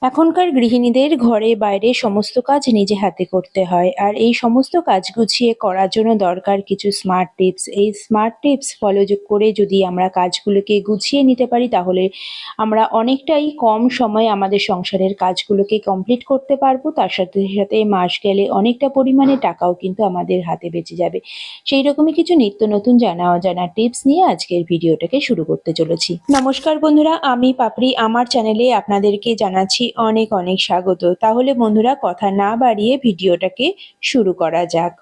এখনকার গৃহিণীদের ঘরে বাইরে সমস্ত কাজ নিজে হাতে করতে হয়, আর এই সমস্ত কাজ গুছিয়ে করার জন্য দরকার কিছু স্মার্ট টিপস। এই স্মার্ট টিপস ফলো করে যদি আমরা কাজগুলোকে গুছিয়ে নিতে পারি, তাহলে আমরা অনেকটাই কম সময়ে আমাদের সংসারের কাজগুলোকে কমপ্লিট করতে পারবো। তার সাথে সাথে মাস গেলে অনেকটা পরিমাণে টাকাও কিন্তু আমাদের হাতে বেঁচে যাবে। সেই রকমই কিছু নিত্য নতুন জানা অজানা টিপস নিয়ে আজকের ভিডিওটাকে শুরু করতে চলেছি। নমস্কার বন্ধুরা, আমি পাপড়ি, আমার চ্যানেলে আপনাদেরকে জানাচ্ছি অনেক অনেক স্বাগত। তাহলে বন্ধুরা, কথা না বাড়িয়ে ভিডিওটাকে শুরু করা যাক।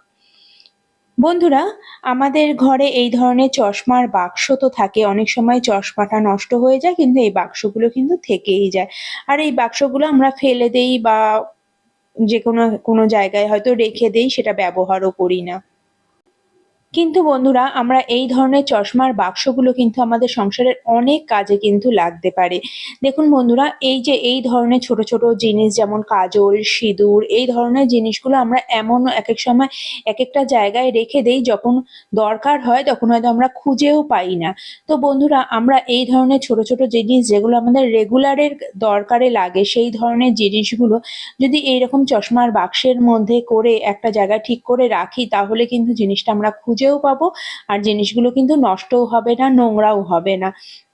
বন্ধুরা, আমাদের ঘরে এই ধরনের চশমার বাক্স তো থাকে। অনেক সময় চশমাটা নষ্ট হয়ে যায়, কিন্তু এই বাক্সগুলো কিন্তু থেকেই যায়। আর এই বাক্সগুলো আমরা ফেলে দেই বা যে কোনো জায়গায় হয়তো রেখে দেই, সেটা ব্যবহারও করি না। কিন্তু বন্ধুরা, আমরা এই ধরনের চশমার বাক্সগুলো কিন্তু আমাদের সংসারের অনেক কাজে কিন্তু লাগতে পারে। দেখুন বন্ধুরা, এই যে এই ধরনের ছোট ছোট জিনিস যেমন কাজল, সিঁদুর, এই ধরনের জিনিসগুলো আমরা এমন এক এক সময় এক একটা জায়গায় রেখে দেই, যখন দরকার হয় তখন হয়তো আমরা খুঁজেও পাই না। তো বন্ধুরা, আমরা এই ধরনের ছোট ছোট জিনিস যেগুলো আমাদের রেগুলারের দরকারে লাগে, সেই ধরনের জিনিসগুলো যদি এইরকম চশমার বাক্সের মধ্যে করে একটা জায়গায় ঠিক করে রাখি, তাহলে কিন্তু জিনিসটা আমরা খুঁজেও পাবো, আর জিনিসগুলো কিন্তু নষ্টও হবে না, নোংরাও হবে না।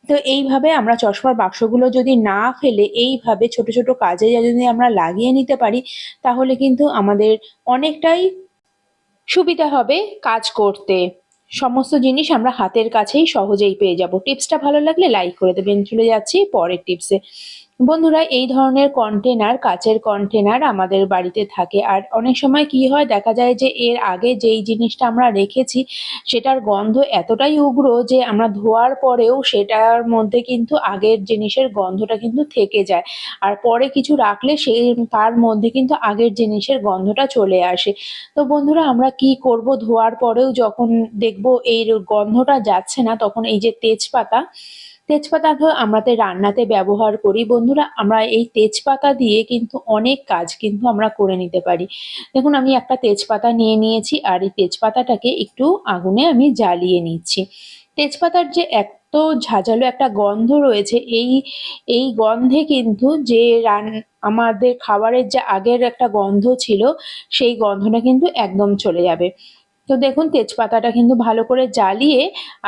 তো এইভাবে আমরা চশমার বাক্সগুলো যদি না ফেলে এইভাবে ছোট ছোট কাজে যদি আমরা লাগিয়ে নিতে পারি, তাহলে কিন্তু আমাদের অনেকটাই সুবিধা হবে কাজ করতে। সমস্ত জিনিস আমরা হাতের কাছেই সহজেই পেয়ে যাব। টিপসটা ভালো লাগলে লাইক করে দেবেন। চলে যাচ্ছি পরের টিপসে। বন্ধুরা, এই ধরনের কন্টেনার, কাচের কন্টেনার আমাদের বাড়িতে থাকে। আর অনেক সময় কি হয়, দেখা যায় যে এর আগে যেই জিনিসটা আমরা রেখেছি সেটার গন্ধ এতটাই উগ্র যে আমরা ধোয়ার পরেও সেটার মধ্যে কিন্তু আগের জিনিসের গন্ধটা কিন্তু থেকে যায়। আর পরে কিছু রাখলে সেই তার মধ্যে কিন্তু আগের জিনিসের গন্ধটা চলে আসে। তো বন্ধুরা, আমরা কি করব, ধোয়ার পরেও যখন দেখব এই গন্ধটা যাচ্ছে না, তখন এই যে তেজপাতা তো আমাদের রান্নাতে ব্যবহার করি। বন্ধুরা, আমরা এই তেজপাতা দিয়ে কিন্তু অনেক কাজ কিন্তু আমরা করে নিতে পারি। দেখুন, আমি একটা তেজপাতা নিয়ে নিয়েছি, আর এই তেজপাতাটাকে একটু আগুনে আমি জ্বালিয়ে নিচ্ছি। তেজপাতার যে এত ঝাঁঝালো একটা গন্ধ রয়েছে, এই এই গন্ধে কিন্তু যে আমাদের খাবারের যে আগের একটা গন্ধ ছিল, সেই গন্ধটা কিন্তু একদম চলে যাবে। তো দেখুন, তেজপাতাটা কিন্তু ভালো করে জ্বালিয়ে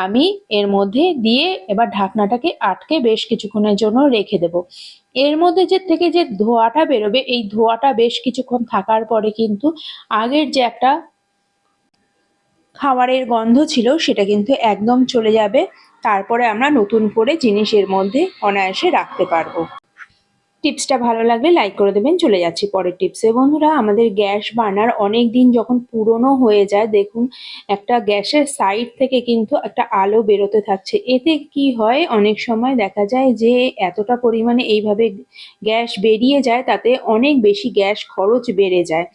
আমি এর মধ্যে দিয়ে এবার ঢাকনাটাকে আটকে বেশ কিছুক্ষণের জন্য রেখে দেব। এর মধ্যে যে ধোঁয়াটা বেরোবে, এই ধোঁয়াটা বেশ কিছুক্ষণ থাকার পরে কিন্তু আগের যে একটা খাবারের গন্ধ ছিল সেটা কিন্তু একদম চলে যাবে। তারপরে আমরা নতুন করে জিনিস এর মধ্যে অনায়াসে রাখতে পারবো। টিপসটা ভালো লাগলে লাইক করে দেবেন। চলে যাচ্ছি পরের টিপসে। বন্ধুরা, আমাদের গ্যাস বার্নার অনেক দিন যখন পুরনো হয়ে যায়, দেখুন একটা গ্যাসের সাইড থেকে কিন্তু একটা আলো বেরোতে থাকছে। এতে কি হয়, অনেক সময় দেখা যায় যে এতটা পরিমাণে এইভাবে গ্যাস বেরিয়ে যায়, তাতে অনেক বেশি গ্যাস খরচ বেড়ে যায়।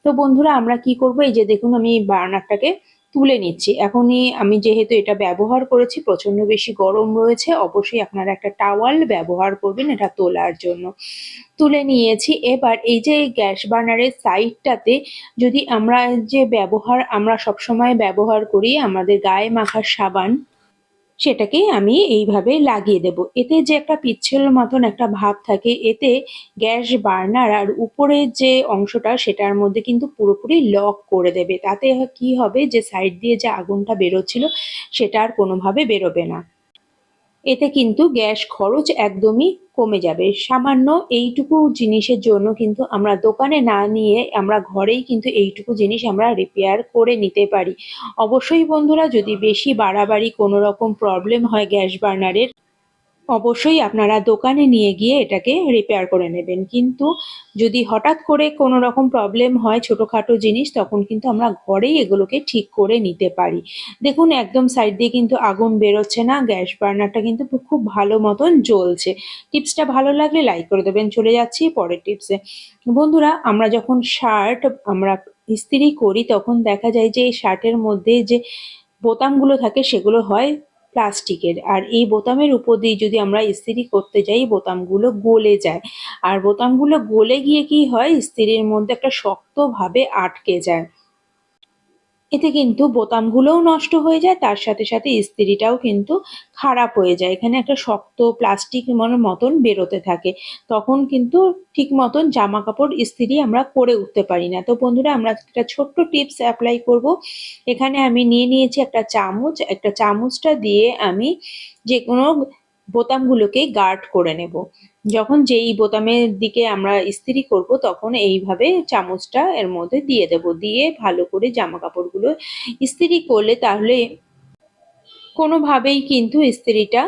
তো বন্ধুরা, আমরা কি করব, এই যে দেখুন আমি বার্নারটাকে তুলে নিচ্ছি। এখনই আমি যেহেতু এটা ব্যবহার করেছি, প্রচন্ড বেশি গরম রয়েছে, অবশ্যই আপনারা একটা টাওয়াল ব্যবহার করবেন এটা তোলার জন্য। তুলে নিয়েছি। এবার এই যে গ্যাস বার্নারের সাইডটাতে যদি আমরা সবসময় ব্যবহার করি আমাদের গায়ে মাখার সাবান, সেটাকে আমি এইভাবে লাগিয়ে দেব। এতে যে একটা পিচ্ছিল মতন একটা ভাব থাকে, এতে গ্যাস বার্নার আর উপরের যে অংশটা সেটার মধ্যে কিন্তু পুরোপুরি লক করে দেবে। তাতে কি হবে, যে সাইড দিয়ে যে আগুনটা বেরোচ্ছিল সেটা আর কোনোভাবে বেরোবে না। এতে কিন্তু গ্যাস খরচ একদমই কমে যাবে। সামান্য এইটুকু জিনিসের জন্য কিন্তু আমরা দোকানে না নিয়ে আমরা ঘরেই কিন্তু এইটুকু জিনিস আমরা রিপেয়ার করে নিতে পারি। অবশ্যই বন্ধুরা, যদি বেশি বাড়াবাড়ি কোনো রকম প্রবলেম হয় গ্যাস বার্নারের, অবশ্যই আপনারা দোকানে নিয়ে গিয়ে এটাকে রিপেয়ার করে নেবেন। কিন্তু যদি হঠাৎ করে কোনো রকম প্রবলেম হয় ছোটোখাটো জিনিস, তখন কিন্তু আমরা ঘরেই এগুলোকে ঠিক করে নিতে পারি। দেখুন, একদম সাইড দিয়ে কিন্তু আগুন বেরোচ্ছে না, গ্যাস বার্নারটা কিন্তু খুব ভালো মতন জ্বলছে। টিপসটা ভালো লাগলে লাইক করে দেবেন। চলে যাচ্ছি পরের টিপসে। বন্ধুরা, আমরা যখন শার্ট আমরা ইস্ত্রি করি, তখন দেখা যায় যে এই শার্টের মধ্যে যে বোতামগুলো থাকে সেগুলো হয় প্লাস্টিকের, আর এই বোতামের উপর দিয়ে যদি আমরা ইস্ত্রি করতে যাই, বোতামগুলো গলে যায়। আর বোতামগুলো গলে গিয়ে কি হয়, ইস্ত্রির মধ্যে একটা শক্তভাবে আটকে যায়। এতে কিন্তু বোতামগুলোও নষ্ট হয়ে যায়, তার সাথে সাথে ইস্ত্রিটাও কিন্তু খারাপ হয়ে যায়। এখানে একটা শক্ত প্লাস্টিক মতন বেরোতে থাকে, তখন কিন্তু ঠিক মতন জামা কাপড় ইস্ত্রি আমরা করে উঠতে পারি না। তো বন্ধুরা, আমরা একটা ছোট্ট টিপস অ্যাপ্লাই করব। এখানে আমি নিয়ে নিয়েছি একটা চামচ, একটা চামচটা দিয়ে আমি যে কোনো বোতামগুলোকে গার্ড করে নেব। যখন যেই বোতামের দিকে আমরা ইস্ত্রি করব তখন এইভাবে চামচটা এর মধ্যে দিয়ে দেব, দিয়ে ভালো করে জামা কাপড়গুলো ইস্ত্রি করলে তাহলে কোনোভাবেই কিন্তু ইস্ত্রিটা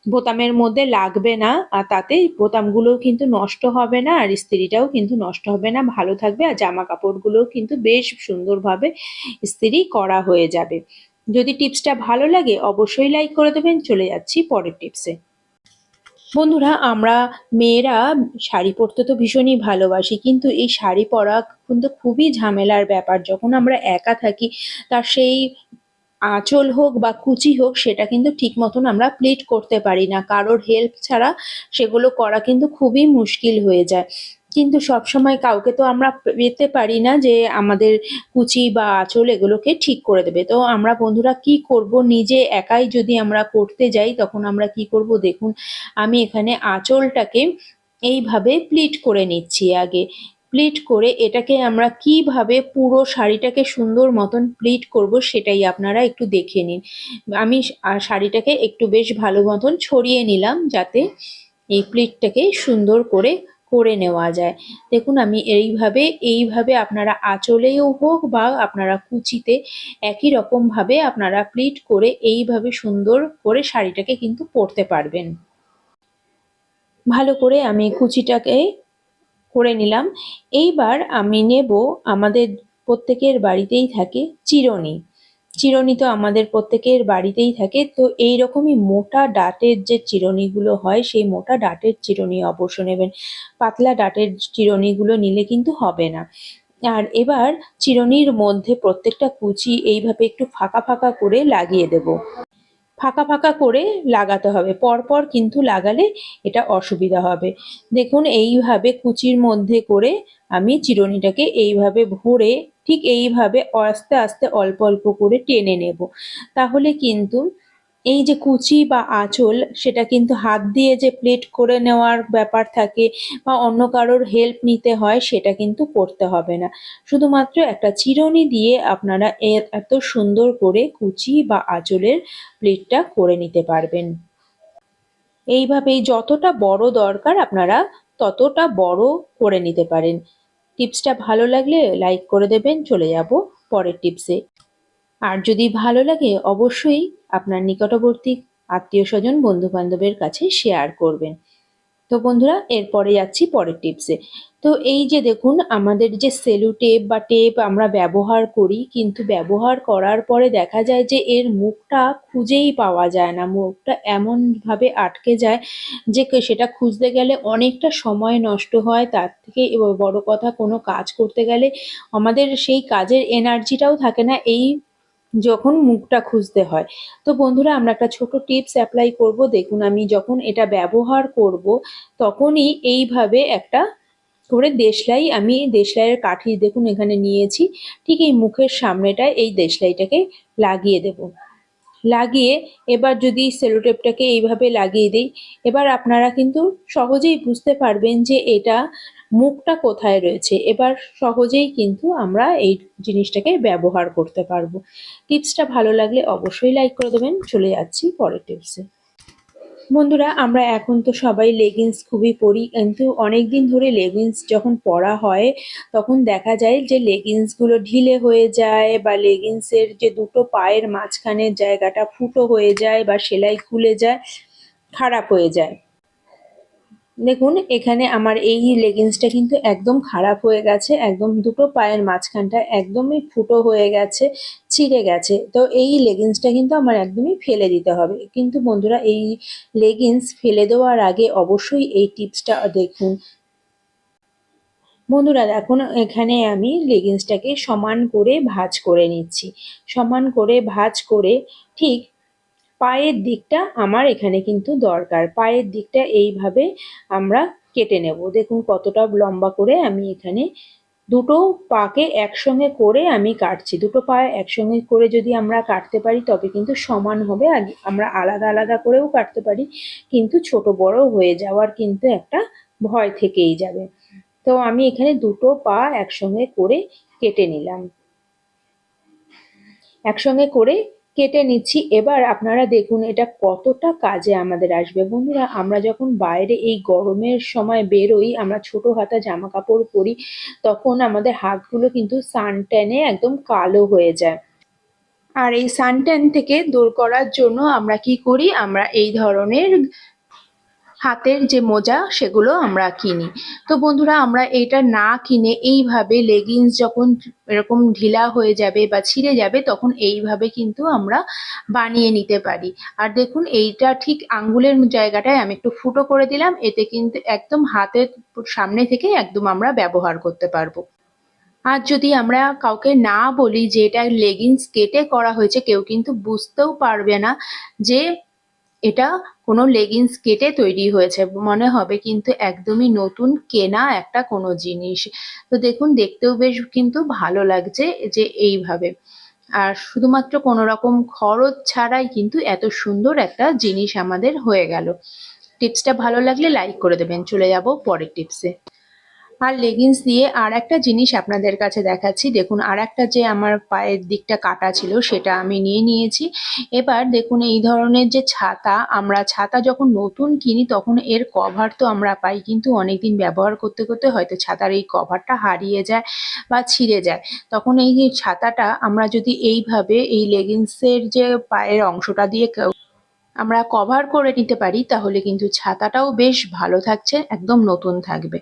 বোতামের মধ্যে লাগবে না, আর তাতে বোতামগুলোও কিন্তু নষ্ট হবে না, আর ইস্ত্রিটাও কিন্তু নষ্ট হবে না, ভালো থাকবে, আর জামা কাপড়গুলোও কিন্তু বেশ সুন্দরভাবে ইস্ত্রি করা হয়ে যাবে। যদি টিপসটা ভালো লাগে অবশ্যই লাইক করে দেবেন। চলে যাচ্ছি পরের টিপসে। বন্ধুরা, আমরা মেয়েরা শাড়ি পরতে তো ভীষণই ভালোবাসি, কিন্তু এই শাড়ি পরা কিন্তু খুবই ঝামেলার ব্যাপার। যখন আমরা একা থাকি, তার সেই আঁচল হোক বা কুচি হোক সেটা কিন্তু ঠিক মতন আমরা প্লিট করতে পারি না, কারোর হেল্প ছাড়া সেগুলো করা কিন্তু খুবই মুশকিল হয়ে যায়। কিন্তু সবসময় কাউকে তো আমরা পেতে পারি না যে আমাদের কুচি বা আঁচল এগুলোকে ঠিক করে দেবে। তো আমরা বন্ধুরা কি করব, নিজে একাই যদি আমরা করতে যাই তখন আমরা কি করব, দেখুন আমি এখানে আঁচলটাকে এইভাবে প্লিট করে নিচ্ছি। আগে প্লিট করে এটাকে আমরা কিভাবে পুরো শাড়িটাকে সুন্দর মতন প্লিট করব সেটাই আপনারা একটু দেখে নিন। আমি শাড়িটাকে একটু বেশ ভালো মতন ছড়িয়ে নিলাম যাতে এই প্লিটটাকে সুন্দর করে করে নেওয়া যায়। দেখুন আমি এইভাবে আপনারা আঁচলেও হোক বা আপনারা কুচিতে একই রকমভাবে আপনারা প্লিট করে এইভাবে সুন্দর করে শাড়িটাকে কিন্তু পরতে পারবেন। ভালো করে আমি কুচিটাকে করে নিলাম। এইবার আমি নেব, আমাদের প্রত্যেকের বাড়িতেই থাকে চিরুনি। চিরুনি তো আমাদের প্রত্যেকের বাড়িতেই থাকে। তো এইরকমই মোটা ডাটের যে চিরুনিগুলো হয় সেই মোটা ডাটের চিরুনি অবশ্য নেবেন, পাতলা ডাটের চিরুনিগুলো নিলে কিন্তু হবে না। আর এবার চিরুনির মধ্যে প্রত্যেকটা কুচি এইভাবে একটু ফাঁকা ফাঁকা করে লাগিয়ে দেব। ফাঁকা ফাঁকা করে লাগাতে হবে, পরপর কিন্তু লাগালে এটা অসুবিধা হবে। দেখুন এইভাবে কুচির মধ্যে করে আমি চিরুনিটাকে এইভাবে ভরে ঠিক এইভাবে আস্তে আস্তে অল্প অল্প করে টেনে নেব। তাহলে কিন্তু এই যে কুচি বা আঁচল সেটা কিন্তু হাত দিয়ে যে প্লেট করে নেওয়ার ব্যাপার থাকে বা অন্য কারোর হেল্প নিতে হয় সেটা কিন্তু করতে হবে না। শুধুমাত্র একটা চিরুনি দিয়ে আপনারা এত সুন্দর করে কুচি বা আঁচলের প্লেটটা করে নিতে পারবেন। এইভাবেই যতটা বড় দরকার আপনারা ততটা বড় করে নিতে পারেন। টিপসটা ভালো লাগলে লাইক করে দেবেন। চলে যাব পরের টিপসে। আর যদি ভালো লাগে অবশ্যই আপনার নিকটবর্তী আত্মীয় স্বজন বন্ধু বান্ধবের কাছে শেয়ার করবেন। তো বন্ধুরা, এরপরে যাচ্ছি পরের টিপসে। তো এই যে দেখুন আমাদের যে সেলো টেপ বা টেপ আমরা ব্যবহার করি, কিন্তু ব্যবহার করার পরে দেখা যায় যে এর মুখটা খুঁজেই পাওয়া যায় না, মুখটা এমনভাবে আটকে যায় যে সেটা খুঁজতে গেলে অনেকটা সময় নষ্ট হয়। তার থেকে বড় কথা, কোনো কাজ করতে গেলে আমাদের সেই কাজের এনার্জিটাও থাকে না এই যখন মুখটা খুঁজতে হয়। তো বন্ধুরা, আমরা একটা ছোট টিপস অ্যাপ্লাই করব। দেখুন আমি যখন এটা ব্যবহার করব তখনই এইভাবে একটা করে দেশলাই, আমি দেশলাইয়ের কাঠি দেখুন এখানে নিয়েছি, ঠিক এই মুখের সামনেটায় এই দেশলাইটাকে লাগিয়ে দেব। লাগিয়ে এবার যদি সেলোটেপটাকে এইভাবে লাগিয়ে দিই, এবার আপনারা কিন্তু সহজেই বুঝতে পারবেন যে এটা মুখটা কোথায় রয়েছে। এবার সহজেই কিন্তু আমরা এই জিনিসটাকে ব্যবহার করতে পারবো। টিপসটা ভালো লাগলে অবশ্যই লাইক করে দেবেন। চলে যাচ্ছি পরের টিপসে। বন্ধুরা, আমরা এখন তো সবাই লেগিংস খুবই পরি, কিন্তু অনেক দিন ধরে লেগিংস যখন পরা হয় তখন দেখা যায় যে লেগিংসগুলো ঢিলে হয়ে যায়, বা লেগিংসের যে দুটো পায়ের মাঝখানের জায়গাটা ফুটো হয়ে যায় বা সেলাই খুলে যায়, খারাপ হয়ে যায়। দেখুন এখানে আমার এই লেগিংসটা কিন্তু একদম খারাপ হয়ে গেছে, একদম দুটো পায়ের মাঝখানটা একদমই ফুটো হয়ে গেছে, ছিঁড়ে গেছে। তো এই লেগিংসটা কিন্তু আমার একদমই ফেলে দিতে হবে। কিন্তু বন্ধুরা, এই লেগিংস ফেলে দেওয়ার আগে অবশ্যই এই টিপসটা দেখুন। বন্ধুরা দেখুন, এখানে আমি লেগিংসটাকে সমান করে ভাঁজ করে নিচ্ছি। সমান করে ভাঁজ করে ঠিক পায়ের দিকটা আমার এখানে কিন্তু দরকার, পায়ের দিকটা এইভাবে আমরা কেটে নেব। দেখুন কতটা লম্বা করে আমি এখানে দুটো পাকে একসঙ্গে করে আমি কাটছি। দুটো পা একসঙ্গে করে যদি আমরা কাটতে পারি তবে কিন্তু সমান হবে। আর আমরা আলাদা আলাদা করেও কাটতে পারি, কিন্তু ছোট বড় হয়ে যাওয়ার কিন্তু একটা ভয় থেকেই যাবে। তো আমি এখানে দুটো পা একসঙ্গে করে কেটে নিলাম, একসঙ্গে করে কেটে নিচ্ছি। এবার আপনারা দেখুন এটা কতটা কাজে আমাদের আসবে। বন্ধুরা, আমরা যখন বাইরে এই গরমের সময় বেরোই, আমরা ছোট হাতা জামা কাপড় পরি, তখন আমাদের হাতগুলো কিন্তু সানট্যানে একদম কালো হয়ে যায়। আর এই সানট্যান থেকে দূর করার জন্য আমরা কি করি, আমরা এই ধরনের হাতের যে মোজা সেগুলো আমরা কিনি। তো বন্ধুরা, আমরা এটা না কিনে এইভাবে লেগিংস যখন এরকম ঢিলা হয়ে যাবে বা ছিঁড়ে যাবে তখন এইভাবে কিন্তু আমরা বানিয়ে নিতে পারি। আর দেখুন এইটা ঠিক আঙ্গুলের জায়গাটায় আমি একটু ফুটো করে দিলাম, এতে কিন্তু একদম হাতের সামনে থেকে একদম আমরা ব্যবহার করতে পারবো। আর যদি আমরা কাউকে না বলি যে এটা লেগিংস কেটে করা হয়েছে, কেউ কিন্তু বুঝতেও পারবে না যে এটা কোনো লেগিংস কেটে তৈরি হয়েছে, মনে হবে কিন্তু একদমই নতুন কেনা একটা কোনো জিনিস। তো দেখুন দেখতেও বেশ কিন্তু ভালো লাগছে যে এইভাবে। আর শুধুমাত্র কোনো রকম খরচ ছাড়াই কিন্তু এত সুন্দর একটা জিনিস আমাদের হয়ে গেল। টিপসটা ভালো লাগলে লাইক করে দেবেন। চলে যাব পরের টিপসে। আর লেগিংস দিয়ে আর একটা জিনিস আপনাদের কাছে দেখাচ্ছি। দেখুন আর একটা যে আমার পায়ের দিকটা কাটা ছিল সেটা আমি নিয়ে নিয়েছি। এবার দেখুন এই ধরনের যে ছাতা, আমরা ছাতা যখন নতুন কিনি তখন এর কভার তো আমরা পাই, কিন্তু অনেকদিন ব্যবহার করতে করতে হয়তো ছাতার এই কভারটা হারিয়ে যায় বা ছিঁড়ে যায়। তখন এই যে ছাতাটা আমরা যদি এইভাবে এই লেগিংসের যে পায়ের অংশটা দিয়ে আমরা কভার করে নিতে পারি তাহলে কিন্তু ছাতাটাও বেশ ভালো থাকছে, একদম নতুন থাকবে।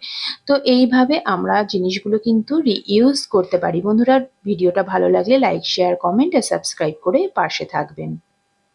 তো এইভাবে আমরা জিনিসগুলো কিন্তু রিইউজ করতে পারি। বন্ধুরা, ভিডিওটা ভালো লাগলে লাইক শেয়ার কমেন্ট আর সাবস্ক্রাইব করে পাশে থাকবেন।